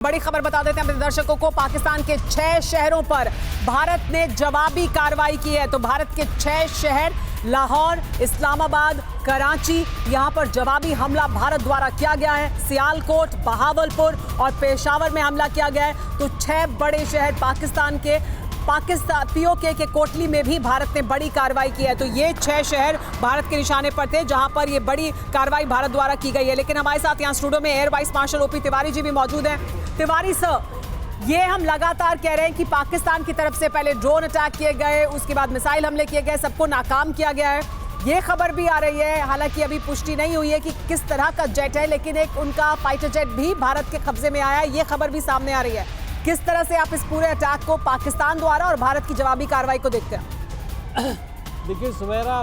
बड़ी खबर बता देते हैं अपने दर्शकों को। पाकिस्तान के 6 शहरों पर भारत ने जवाबी कार्रवाई की है। तो भारत के 6 शहर लाहौर, इस्लामाबाद, कराची, यहां पर जवाबी हमला भारत द्वारा किया गया है। सियालकोट, बहावलपुर और पेशावर में हमला किया गया है। तो 6 बड़े शहर पाकिस्तान के पीओके के कोटली में भी भारत ने बड़ी कार्रवाई की है। तो ये 6 शहर भारत के निशाने पर थे जहां पर ये बड़ी कार्रवाई भारत द्वारा की गई है। लेकिन हमारे साथ यहाँ स्टूडियो में air vice marshal OP Tiwari ji भी मौजूद हैं। तिवारी सर, ये हम लगातार कह रहे हैं कि पाकिस्तान की तरफ से पहले ड्रोन अटैक किए गए, उसके बाद मिसाइल हमले किए गए, सबको नाकाम किया गया है। ये खबर भी आ रही है, हालांकि अभी पुष्टि नहीं हुई है कि किस तरह का जेट है, लेकिन एक उनका फाइटर जेट भी भारत के कब्जे में आया है। ये खबर भी सामने आ रही है। किस तरह से आप इस पूरे अटैक को पाकिस्तान द्वारा और भारत की जवाबी कार्रवाई को देखते हैं? देखिए सुमेरा,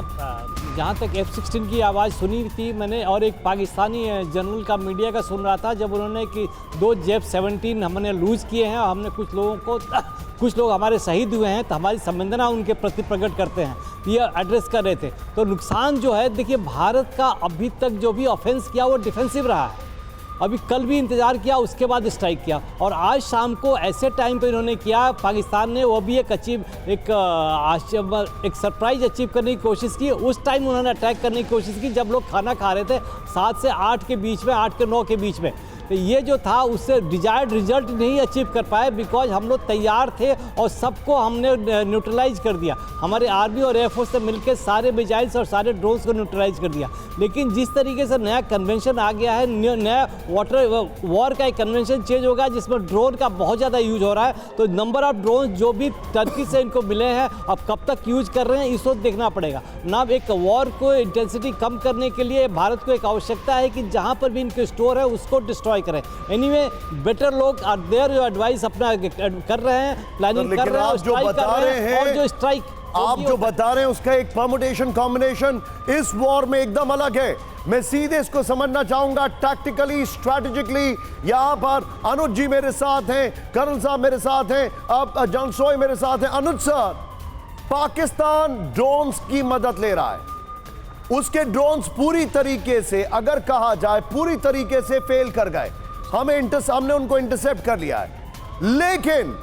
जहाँ तक F-16 की आवाज़ सुनी थी मैंने, और एक पाकिस्तानी जनरल का मीडिया का सुन रहा था जब उन्होंने कि 2 F-17 हमने लूज़ किए हैं और हमने कुछ लोग हमारे शहीद हुए हैं, तो हमारी संवेदना उनके प्रति प्रकट करते हैं, ये एड्रेस कर रहे थे। तो नुकसान जो है, देखिए भारत का अभी तक जो भी ऑफेंस किया वो डिफेंसिव रहा है। अभी कल भी इंतज़ार किया, उसके बाद स्ट्राइक किया, और आज शाम को ऐसे टाइम पे इन्होंने किया पाकिस्तान ने, वो भी एक सरप्राइज अचीव करने की कोशिश की। उस टाइम उन्होंने अटैक करने की कोशिश की जब लोग खाना खा रहे थे 7 से 8 के बीच में, 8 से 9 के बीच में। तो ये जो था उससे डिजायर्ड रिजल्ट नहीं अचीव कर पाए, बिकॉज हम लोग तैयार थे और सबको हमने न्यूट्रलाइज कर दिया। हमारे आर्मी और एयरफोर्स से मिलकर सारे मिसाइल्स और सारे ड्रोन्स को न्यूट्रलाइज कर दिया। लेकिन जिस तरीके से नया कन्वेंशन आ गया है, नया वॉर का एक कन्वेंशन चेंज होगा जिसमें ड्रोन का बहुत ज़्यादा यूज हो रहा है। तो नंबर ऑफ ड्रोन जो भी टर्की से इनको मिले हैं, अब कब तक यूज कर रहे हैं इस वक्त देखना पड़ेगा ना। एक वॉर को इंटेंसिटी कम करने के लिए भारत को एक आवश्यकता है कि जहाँ पर भी इनके स्टोर है उसको डिस्ट्रॉय करें। एनीवे बेटर लोग आर देयर, जो एडवाइस अपना कर रहे हैं, प्लानिंग कर रहे हैं, और स्ट्राइक कर रहे हैं। और जो स्ट्राइक आप जो बता रहे हैं उसका एक परमुटेशन कॉम्बिनेशन इस वॉर में एकदम अलग है। मैं सीधे इसको समझना चाहूंगा टैक्टिकली, स्ट्रैटेजिकली। यहां पर अनुज जी मेरे साथ हैं, कर्नल साहब मेरे साथ हैं, अब जनसोई मेरे साथ हैं। अनुज सर, पाकिस्तान ड्रोन्स की मदद ले रहा है। उसके ड्रोन्स पूरी तरीके से, अगर कहा जाए पूरी तरीके से फेल कर गए। हमने उनको इंटरसेप्ट कर लिया है, लेकिन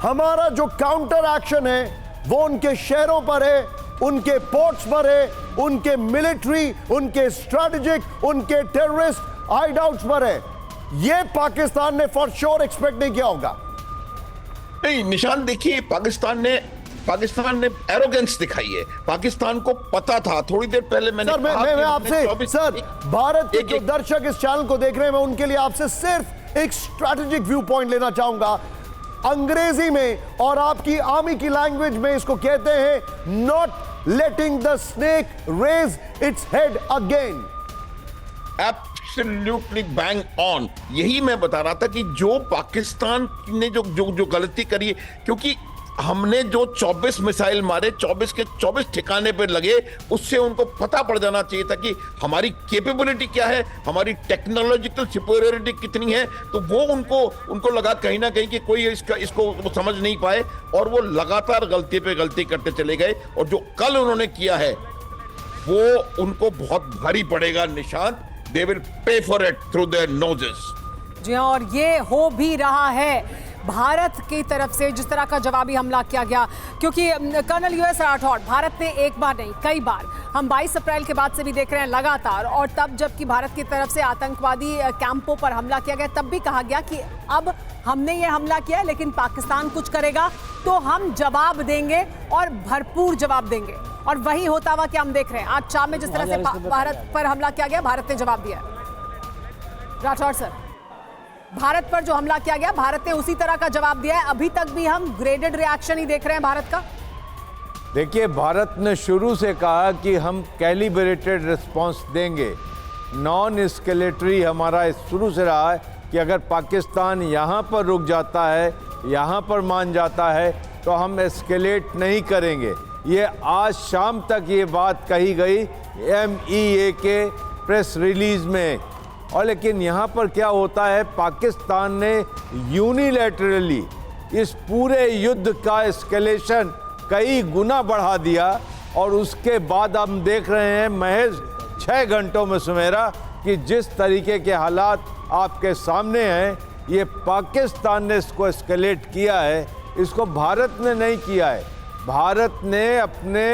हमारा जो काउंटर एक्शन है वो उनके शहरों पर है, उनके पोर्ट्स पर है, उनके मिलिट्री, उनके स्ट्रेटेजिक, उनके टेररिस्ट हाइडआउट्स पर है। ये पाकिस्तान ने फॉर श्योर एक्सपेक्ट नहीं किया होगा। नहीं, निशान देखिए, पाकिस्तान ने एरोगेंस दिखाई है। पाकिस्तान को पता था, थोड़ी देर पहले मैंने मैं आपसे सर, भारत के जो दर्शक इस चैनल को देख रहे हैं, मैं उनके लिए आपसे सिर्फ एक स्ट्रैटेजिक व्यू पॉइंट लेना चाहूंगा। अंग्रेजी में और आपकी आर्मी की लैंग्वेज में इसको कहते हैं not letting the snake raise its head again. Absolutely bang on. यही मैं बता रहा था कि जो पाकिस्तान ने जो गलती करी है, क्योंकि हमने जो 24 मिसाइल मारे, 24 के 24 ठिकाने पे लगे, उससे उनको पता पड़ जाना चाहिए था कि हमारी कैपेबिलिटी क्या है, हमारी टेक्नोलॉजिकल सुपीरियरिटी कितनी है। तो वो उनको लगा कहीं ना कहीं कि कोई इसको वो समझ नहीं पाए, और वो लगातार गलती पे गलती करते चले गए। और जो कल उन्होंने किया है वो उनको बहुत भारी पड़ेगा। निशान, they will pay for it through their noses. जी हाँ, और ये हो भी रहा है भारत की तरफ से जिस तरह का जवाबी हमला किया गया। क्योंकि कर्नल यूएस राठौड़, भारत ने एक बार नहीं कई बार, हम 22 अप्रैल के बाद से भी देख रहे हैं लगातार, और तब जबकि भारत की तरफ से आतंकवादी कैंपों पर हमला किया गया, तब भी कहा गया कि अब हमने ये हमला किया है, लेकिन पाकिस्तान कुछ करेगा तो हम जवाब देंगे और भरपूर जवाब देंगे। और वही होता हुआ कि हम देख रहे हैं आज शाम में जिस तरह से भारत पर हमला किया गया, भारत ने जवाब दिया। राठौड़ सर, भारत पर जो हमला किया गया, भारत ने उसी तरह का जवाब दिया है। अभी तक भी हम ग्रेडेड रिएक्शन ही देख रहे हैं भारत का। देखिए, भारत ने शुरू से कहा कि हम कैलिब्रेटेड रिस्पांस देंगे। नॉन एस्केलेटरी हमारा शुरू से रहा है कि अगर पाकिस्तान यहाँ पर रुक जाता है, यहाँ पर मान जाता है, तो हम एस्केलेट नहीं करेंगे। ये आज शाम तक ये बात कही गई MEA के प्रेस रिलीज में। और लेकिन यहाँ पर क्या होता है, पाकिस्तान ने यूनिलैटरली इस पूरे युद्ध का एस्केलेशन कई गुना बढ़ा दिया। और उसके बाद हम देख रहे हैं महज 6 घंटों में सुमेरा कि जिस तरीके के हालात आपके सामने हैं, ये पाकिस्तान ने इसको एस्केलेट किया है, इसको भारत ने नहीं किया है। भारत ने अपने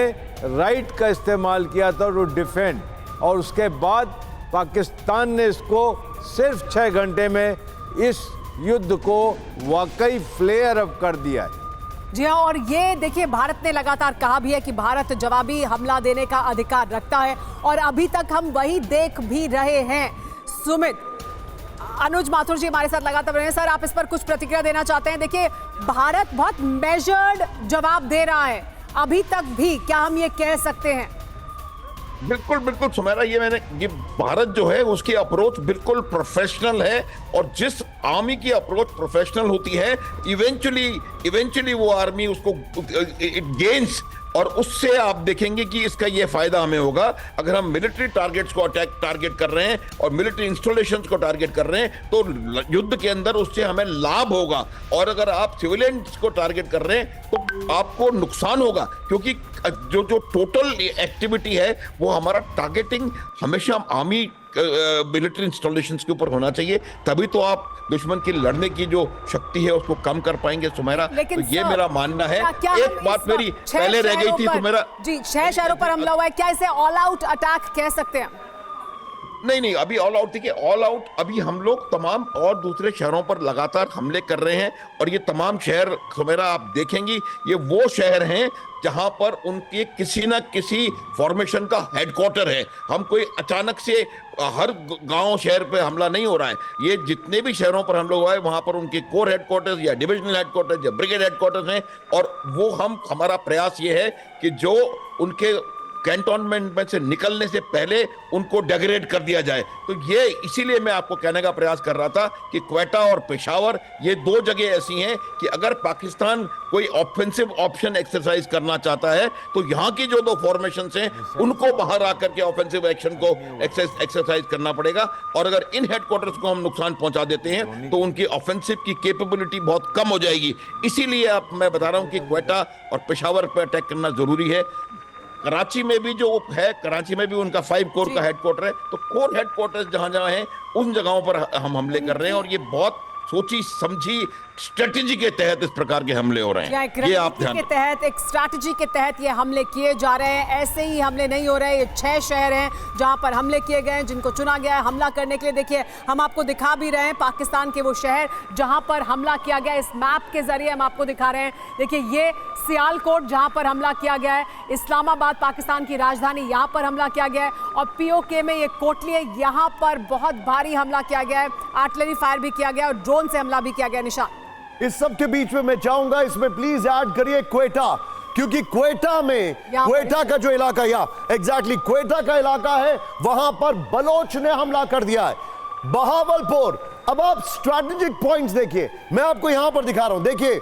राइट का इस्तेमाल किया था टू डिफेंड, और उसके बाद पाकिस्तान ने इसको सिर्फ 6 घंटे में इस युद्ध को वाकई फ्लेयर अप कर दिया है। जी हाँ, और ये देखिए भारत ने लगातार कहा भी है कि भारत जवाबी हमला देने का अधिकार रखता है, और अभी तक हम वही देख भी रहे हैं। सुमित, अनुज माथुर जी हमारे साथ लगातार रहे हैं। सर, आप इस पर कुछ प्रतिक्रिया देना चाहते हैं? देखिए, भारत बहुत मेजर्ड जवाब दे रहा है अभी तक भी, क्या हम ये कह सकते हैं? बिल्कुल बिल्कुल सुमेरा, ये भारत जो है उसकी अप्रोच बिल्कुल प्रोफेशनल है, और जिस आर्मी की अप्रोच प्रोफेशनल होती है, इवेंचुअली वो आर्मी उसको इट गेन्स, और उससे आप देखेंगे कि इसका ये फायदा हमें होगा। अगर हम मिलिट्री टारगेट्स को टारगेट कर रहे हैं और मिलिट्री इंस्टॉलेशंस को टारगेट कर रहे हैं, तो युद्ध के अंदर उससे हमें लाभ होगा, और अगर आप सिविलियंस को टारगेट कर रहे हैं तो आपको नुकसान होगा, क्योंकि जो टोटल एक्टिविटी है वो हमारा टारगेटिंग हमेशा आर्मी मिलिट्री इंस्टॉलेशंस के ऊपर होना चाहिए, तभी तो आप दुश्मन की लड़ने की जो शक्ति है उसको कम कर पाएंगे सुमेरा। तो ये मेरा मानना है। एक बात मेरी पहले रह गई थी सुमेरा जी, 6 शहरों पर हमला हुआ है, क्या इसे ऑल आउट अटैक कह सकते हैं? नहीं, अभी ऑल आउट देखिए, ऑल आउट अभी हम लोग तमाम और दूसरे शहरों पर लगातार हमले कर रहे हैं, और ये तमाम शहर सुमेरा आप देखेंगी, ये वो शहर हैं जहां पर उनके किसी ना किसी फॉर्मेशन का हेडक्वार्टर है। हम कोई अचानक से हर गांव शहर पे हमला नहीं हो रहा है, ये जितने भी शहरों पर हम लोग आए वहां पर उनके कोर हेडक्वार्टर्स या डिविजनल हेडक्वार्टर्स या ब्रिगेड हेडक्वार्टर्स हैं, और वो हमारा प्रयास ये है कि जो उनके कैंटोनमेंट में से निकलने से पहले उनको डेग्रेड कर दिया जाए। तो ये इसीलिए मैं आपको कहने का प्रयास कर रहा था कि क्वेटा और पेशावर ये 2 जगह ऐसी हैं कि अगर पाकिस्तान कोई ऑफेंसिव ऑप्शन एक्सरसाइज करना चाहता है तो यहाँ की जो 2 फॉर्मेशंस हैं उनको बाहर आकर के ऑफेंसिव एक्शन को एक्सरसाइज करना पड़ेगा, और अगर इन हेडक्वार्टर्स को हम नुकसान पहुंचा देते हैं तो उनकी ऑफेंसिव की कैपेबिलिटी बहुत कम हो जाएगी। इसीलिए आप मैं बता रहा हूं कि क्वेटा और पेशावर पर अटैक करना जरूरी है। कराची में भी जो है, कराची में भी उनका 5 कोर का हेडक्वार्टर है, तो कोर हेडक्वार्टर्स जहां जहां हैं उन जगहों पर हम हमले कर रहे हैं, और ये बहुत सोची समझी स्ट्रेटेजी के तहत इस प्रकार के हमले हो रहे हैं। ये आप ध्यान के तहत, एक स्ट्रैटेजी के तहत ये हमले किए जा रहे हैं, ऐसे ही हमले नहीं हो रहे। ये 6 शहर हैं जहां पर हमले किए गए हैं, जिनको चुना गया है हमला करने के लिए। देखिए, हम आपको दिखा भी रहे हैं पाकिस्तान के वो शहर जहां पर हमला किया गया, इस मैप के जरिए हम आपको दिखा रहे हैं। देखिए, ये सियालकोट जहां पर हमला किया गया है, इस्लामाबाद पाकिस्तान की राजधानी, यहां पर हमला किया गया है, और पीओके में ये कोटली है, यहां पर बहुत भारी हमला किया गया है, आर्टिलरी फायर भी किया गया और ड्रोन से हमला भी किया गया। निशान, इस सब के बीच में मैं चाहूंगा इसमें प्लीज ऐड करिए क्वेटा, क्योंकि क्वेटा में, क्वेटा का जो इलाका, या एग्जैक्टली क्वेटा का इलाका है, वहां पर बलोच ने हमला कर दिया है। बहावलपुर, अब आप स्ट्रैटेजिक पॉइंट्स देखिए, मैं आपको यहां पर दिखा रहा हूं। देखिए,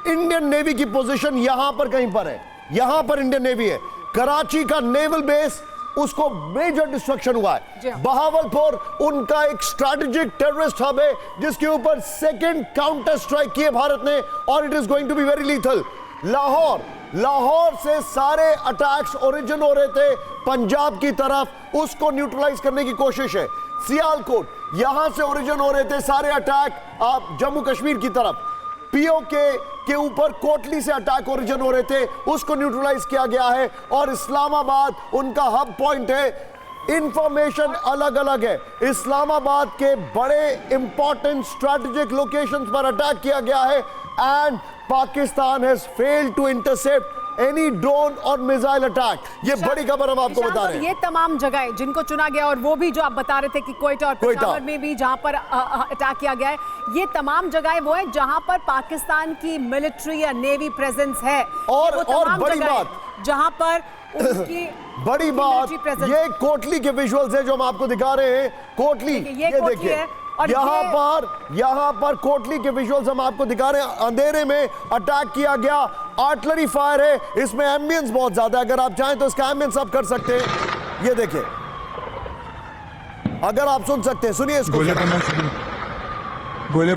इंडियन नेवी की पोजीशन यहां पर कहीं पर है, यहां पर इंडियन नेवी है। कराची का नेवल बेस, उसको मेजर डिस्ट्रक्शन हुआ है। बहावलपुर उनका एक स्ट्रैटेजिक टेररिस्ट हब है, जिसके ऊपर सेकंड काउंटर स्ट्राइक किए भारत ने, और it is going to be very lethal. Lahore से सारे अटैक्स ओरिजिन हो रहे थे पंजाब की तरफ, उसको न्यूट्रलाइज करने की कोशिश है। सियालकोट, यहां से ओरिजिन हो रहे थे सारे अटैक आप जम्मू कश्मीर की तरफ। पीओके के ऊपर कोटली से अटैक ओरिजिन हो रहे थे, उसको न्यूट्रलाइज किया गया है, और इस्लामाबाद उनका हब पॉइंट है। इंफॉर्मेशन अलग अलग है, इस्लामाबाद के बड़े इंपॉर्टेंट स्ट्रैटेजिक लोकेशंस पर अटैक किया गया है, and Pakistan has failed to intercept any drone और मिसाइल अटैक। ये बड़ी खबर हम आपको बता रहे हैं। ये तमाम जगह जिनको चुना गया, और वो भी जो आप बता रहे थे कि क्वेटा और पेशावर में भी जहां पर अटैक किया गया है, ये तमाम जगहें वो है जहां पर पाकिस्तान की मिलिट्री या नेवी प्रेजेंस है। और बड़ी बात, जहां पर उनकी बड़ी बात, ये कोटली के विजुअल्स है जो हम आपको दिखा रहे हैं। कोटली, ये देखिए, यहां पर कोटली के विजुअल्स हम आपको दिखा रहे हैं। अंधेरे में अटैक किया गया, आर्टिलरी फायर है, इसमें एम्बियंस बहुत ज्यादा है। अगर आप चाहें तो इसका एम्बियंस आप कर सकते हैं। ये देखिए, अगर आप सुन सकते हैं, सुनिए इसको। गोले